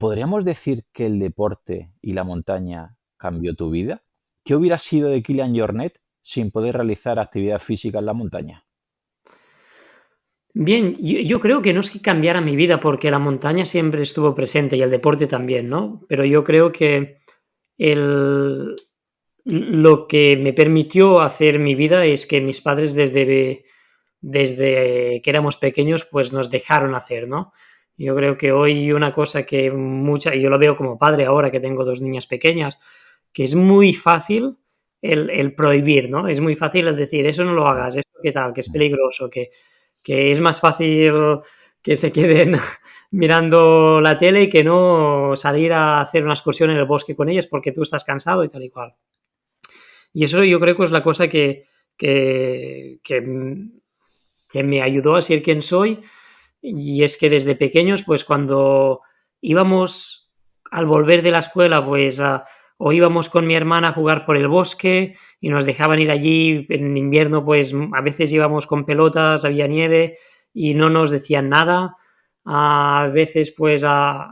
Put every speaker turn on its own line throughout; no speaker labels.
¿Podríamos decir que el deporte y la montaña cambió tu vida? ¿Qué hubiera sido de Kilian Jornet sin poder realizar actividad física en la montaña?
Bien, yo creo que no es que cambiara mi vida, porque la montaña siempre estuvo presente y el deporte también, ¿no? Pero yo creo que el, lo que me permitió hacer mi vida es que mis padres desde que éramos pequeños pues nos dejaron hacer, ¿no? Yo creo que hoy una cosa que y yo lo veo como padre ahora que tengo dos niñas pequeñas, que es muy fácil el prohibir, ¿no? Es muy fácil el decir, eso no lo hagas, eso qué tal, que es peligroso, que es más fácil que se queden mirando la tele y que no salir a hacer una excursión en el bosque con ellas porque tú estás cansado y tal y cual. Y eso yo creo que es la cosa que, que, que me ayudó a ser quien soy, y es que desde pequeños, pues cuando íbamos al volver de la escuela, pues o íbamos con mi hermana a jugar por el bosque y nos dejaban ir allí en invierno, pues a veces íbamos con pelotas, había nieve y no nos decían nada. A veces, pues,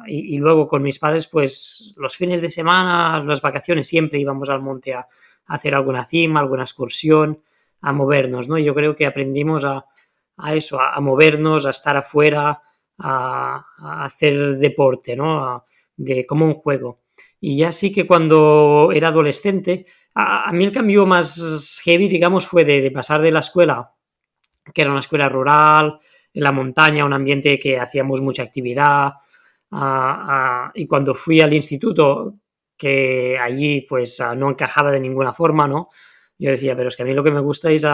y luego con mis padres, pues los fines de semana, las vacaciones, siempre íbamos al monte a hacer alguna cima, alguna excursión, a movernos, ¿no? Yo creo que aprendimos a eso, a movernos, a estar afuera, a hacer deporte, ¿no? Como un juego. Y ya sí que cuando era adolescente, a mí el cambio más heavy, digamos, fue de pasar de la escuela, que era una escuela rural, en la montaña, un ambiente que hacíamos mucha actividad, y cuando fui al instituto, que allí pues no encajaba de ninguna forma, ¿no? Yo decía, pero es que a mí lo que me gusta es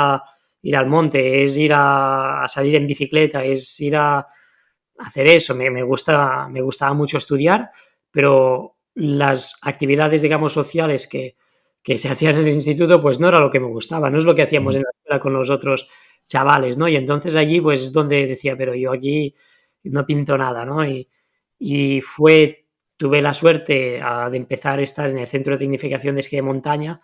ir al monte, es ir a salir en bicicleta, es ir a hacer eso. Me gustaba mucho estudiar, pero las actividades, digamos, sociales que se hacían en el instituto, pues no era lo que me gustaba, no es lo que hacíamos
Ujú.
en la escuela con los otros chavales, ¿no? Y entonces allí, pues es donde decía, pero yo aquí no pinto nada, ¿no? Y tuve la suerte de empezar a estar en el centro de tecnificación de esquí de montaña,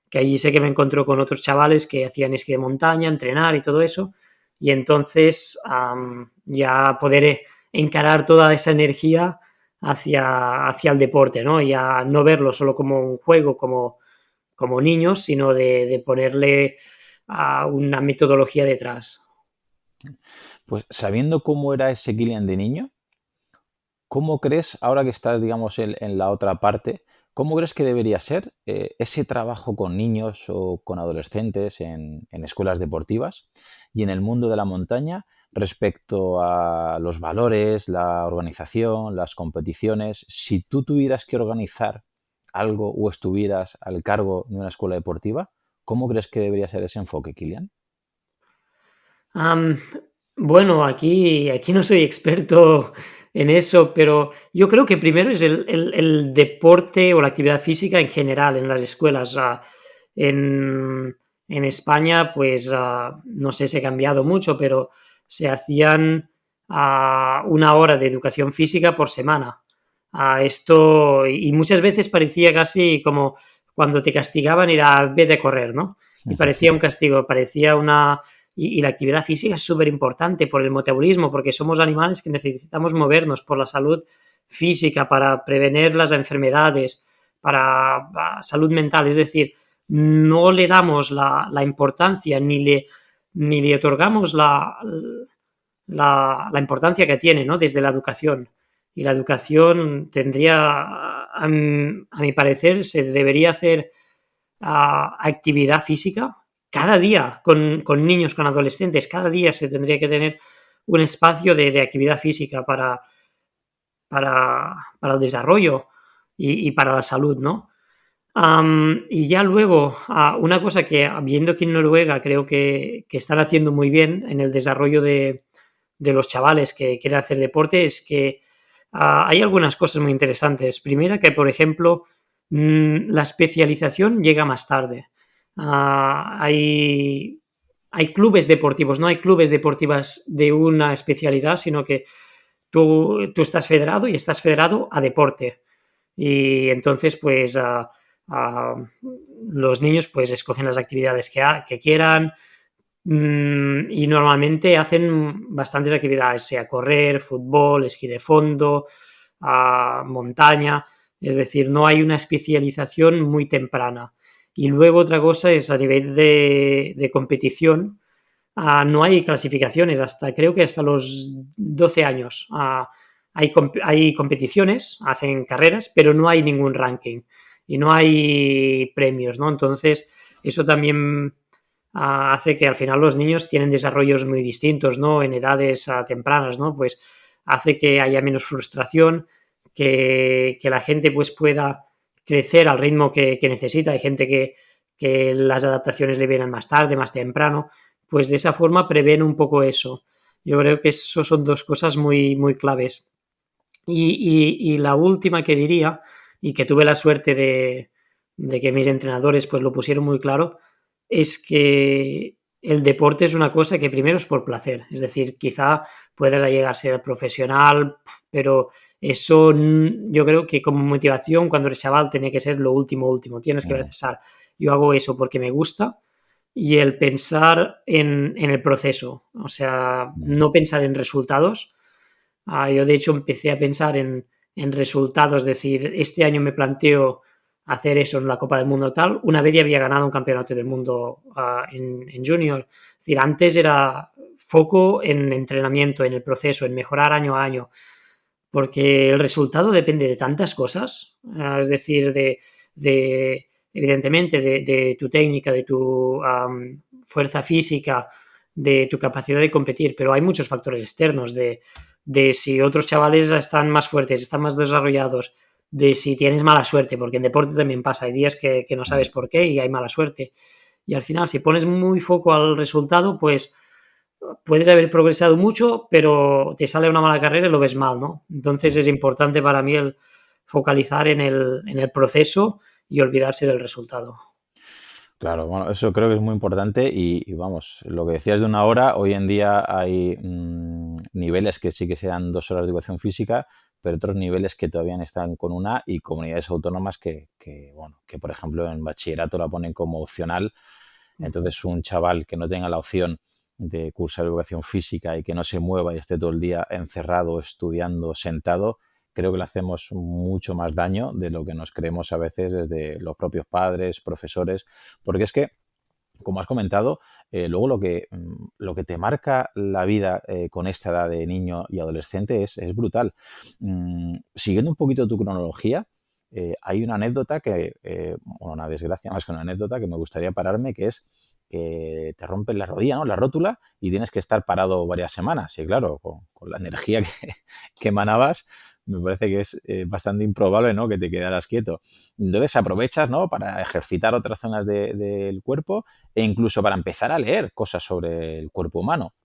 que allí sé que me encontró con otros chavales que hacían esquí de montaña, entrenar y todo eso, y entonces ya poder encarar toda esa energía hacia el deporte, ¿no? Ya no verlo solo como un juego, como niños, sino de ponerle una metodología detrás.
Pues sabiendo cómo era ese Kilian de niño, ¿cómo crees, ahora que estás, digamos, en la otra parte, cómo crees que debería ser ese trabajo con niños o con adolescentes en escuelas deportivas y en el mundo de la montaña respecto a los valores, la organización, las competiciones? Si tú tuvieras que organizar algo o estuvieras al cargo de una escuela deportiva, ¿cómo crees que debería ser ese enfoque, Kilian?
Am, bueno, aquí no soy experto en eso, pero yo creo que primero es el deporte o la actividad física en general en las escuelas. En, en España, pues no sé si ha cambiado mucho, pero se hacían una hora de educación física por semana. Y muchas veces parecía casi como cuando te castigaban ir a vez de correr, ¿no? Y parecía un castigo, parecía y la actividad física es súper importante por el metabolismo, porque somos animales que necesitamos movernos por la salud física, para prevenir las enfermedades, para salud mental. Es decir, no le damos la importancia ni le otorgamos la importancia que tiene, ¿no? Desde la educación. Y la educación a mi parecer, se debería hacer actividad física cada día con niños, con adolescentes. Cada día se tendría que tener un espacio de actividad física para el desarrollo y para la salud, ¿no? Y ya luego, una cosa que viendo que en Noruega creo que están haciendo muy bien en el desarrollo de los chavales que quieren hacer deporte, es que hay algunas cosas muy interesantes. Primera, que por ejemplo, la especialización llega más tarde. Hay clubes deportivos, no hay clubes deportivas de una especialidad, sino que tú estás federado y estás federado a deporte. Y entonces, pues, los niños pues escogen las actividades que quieran, y normalmente hacen bastantes actividades, sea correr, fútbol, esquí de fondo, montaña, es decir, no hay una especialización muy temprana. Y luego otra cosa es a nivel de competición, no hay clasificaciones creo que hasta los 12 años. Hay competiciones, hacen carreras, pero no hay ningún ranking y no hay premios, ¿no? Entonces, eso también hace que al final los niños tienen desarrollos muy distintos, ¿no? En edades tempranas, ¿no? Pues hace que haya menos frustración, que la gente pues pueda crecer al ritmo que necesita. Hay gente que las adaptaciones le vienen más tarde, más temprano, pues de esa forma prevén un poco eso. Yo creo que eso son dos cosas muy, muy claves. Y la última que diría, y que tuve la suerte de que mis entrenadores pues lo pusieron muy claro, es que el deporte es una cosa que primero es por placer. Es decir, quizá puedas llegar a ser profesional, pero eso yo creo que como motivación cuando eres chaval tiene que ser lo último, último. Tienes que pensar, yo hago eso porque me gusta y el pensar en el proceso. O sea, no pensar en resultados. Yo de hecho empecé a pensar en resultados, es decir, este año me planteo hacer eso en la Copa del Mundo tal, una vez ya había ganado un campeonato del mundo en junior. Es decir, antes era foco en entrenamiento, en el proceso, en mejorar año a año, porque el resultado depende de tantas cosas, es decir, de evidentemente, de tu técnica, de tu fuerza física, de tu capacidad de competir, pero hay muchos factores externos, de si otros chavales están más fuertes, están más desarrollados, de si tienes mala suerte, porque en deporte también pasa, hay días que no sabes por qué y hay mala suerte. Y al final, si pones muy foco al resultado, pues puedes haber progresado mucho, pero te sale una mala carrera y lo ves mal, ¿no? Entonces es importante para mí el focalizar en el proceso y olvidarse del resultado.
Claro, bueno, eso creo que es muy importante y vamos, lo que decías de una hora, hoy en día hay niveles que sí que sean 2 horas de educación física, pero otros niveles que todavía están con una y comunidades autónomas bueno, que por ejemplo en bachillerato la ponen como opcional. Entonces un chaval que no tenga la opción de cursar educación física y que no se mueva y esté todo el día encerrado, estudiando, sentado, creo que le hacemos mucho más daño de lo que nos creemos a veces desde los propios padres, profesores, porque es que, como has comentado, luego lo que te marca la vida con esta edad de niño y adolescente es brutal. Siguiendo un poquito tu cronología, hay una anécdota bueno, una desgracia más que una anécdota que me gustaría pararme, que es que te rompen la rodilla, ¿no? La rótula y tienes que estar parado varias semanas. Y claro, con la energía que emanabas, me parece que es bastante improbable, ¿no? Que te quedaras quieto. Entonces aprovechas, ¿no? Para ejercitar otras zonas del cuerpo e incluso para empezar a leer cosas sobre el cuerpo humano.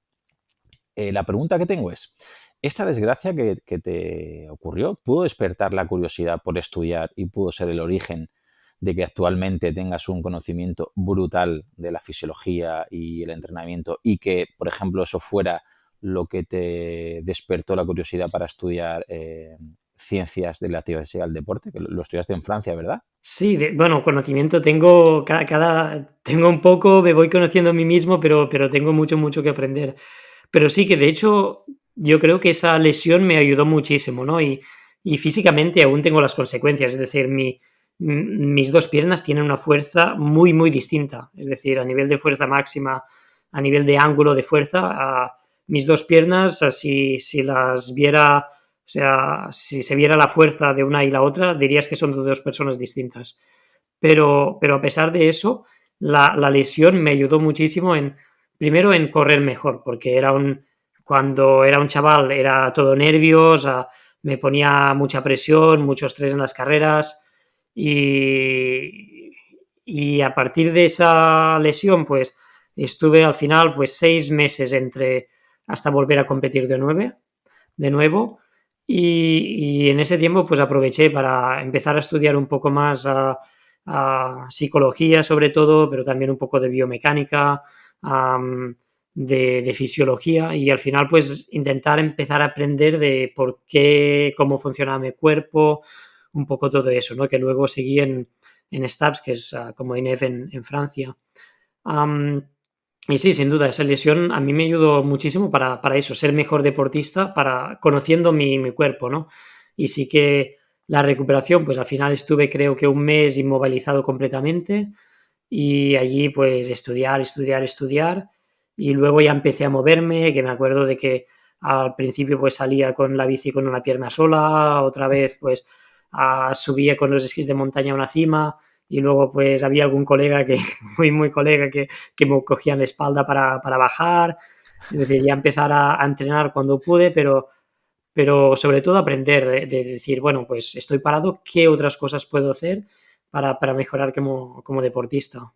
La pregunta que tengo es, ¿esta desgracia que te ocurrió pudo despertar la curiosidad por estudiar y pudo ser el origen de que actualmente tengas un conocimiento brutal de la fisiología y el entrenamiento y que, por ejemplo, eso fuera lo que te despertó la curiosidad para estudiar ciencias relativas al deporte? Que lo estudiaste en Francia, ¿verdad?
Sí, bueno, conocimiento tengo, tengo un poco, me voy conociendo a mí mismo, pero tengo mucho, mucho que aprender. Pero sí que de hecho yo creo que esa lesión me ayudó muchísimo, ¿no? Y físicamente aún tengo las consecuencias, es decir, mis dos piernas tienen una fuerza muy, muy distinta, es decir, a nivel de fuerza máxima, a nivel de ángulo de fuerza, mis dos piernas, si las viera, o sea, si se viera la fuerza de una y la otra, dirías que son dos personas distintas. Pero a pesar de eso, la lesión me ayudó muchísimo primero en correr mejor, porque cuando era un chaval era todo nervios, me ponía mucha presión, mucho estrés en las carreras y a partir de esa lesión pues estuve al final pues 6 meses hasta volver a competir de nuevo y en ese tiempo pues aproveché para empezar a estudiar un poco más a psicología sobre todo, pero también un poco de biomecánica, de fisiología y al final pues intentar empezar a aprender de por qué, cómo funcionaba mi cuerpo, un poco todo eso, ¿no? Que luego seguí en STAPS, que es como INEF en Francia. Um, y sí, sin duda, esa lesión a mí me ayudó muchísimo para eso, ser mejor deportista, para conociendo mi cuerpo, ¿no? y sí que la recuperación, pues al final estuve creo que un mes inmovilizado completamente y allí pues estudiar, estudiar, estudiar y luego ya empecé a moverme, que me acuerdo de que al principio pues salía con la bici con una pierna sola, otra vez pues subía con los esquís de montaña a una cima y luego pues había algún colega que, muy colega, que me cogía en la espalda para bajar, es decir, ya empezar a entrenar cuando pude, pero sobre todo aprender de decir, bueno, pues estoy parado, ¿qué otras cosas puedo hacer para mejorar como deportista?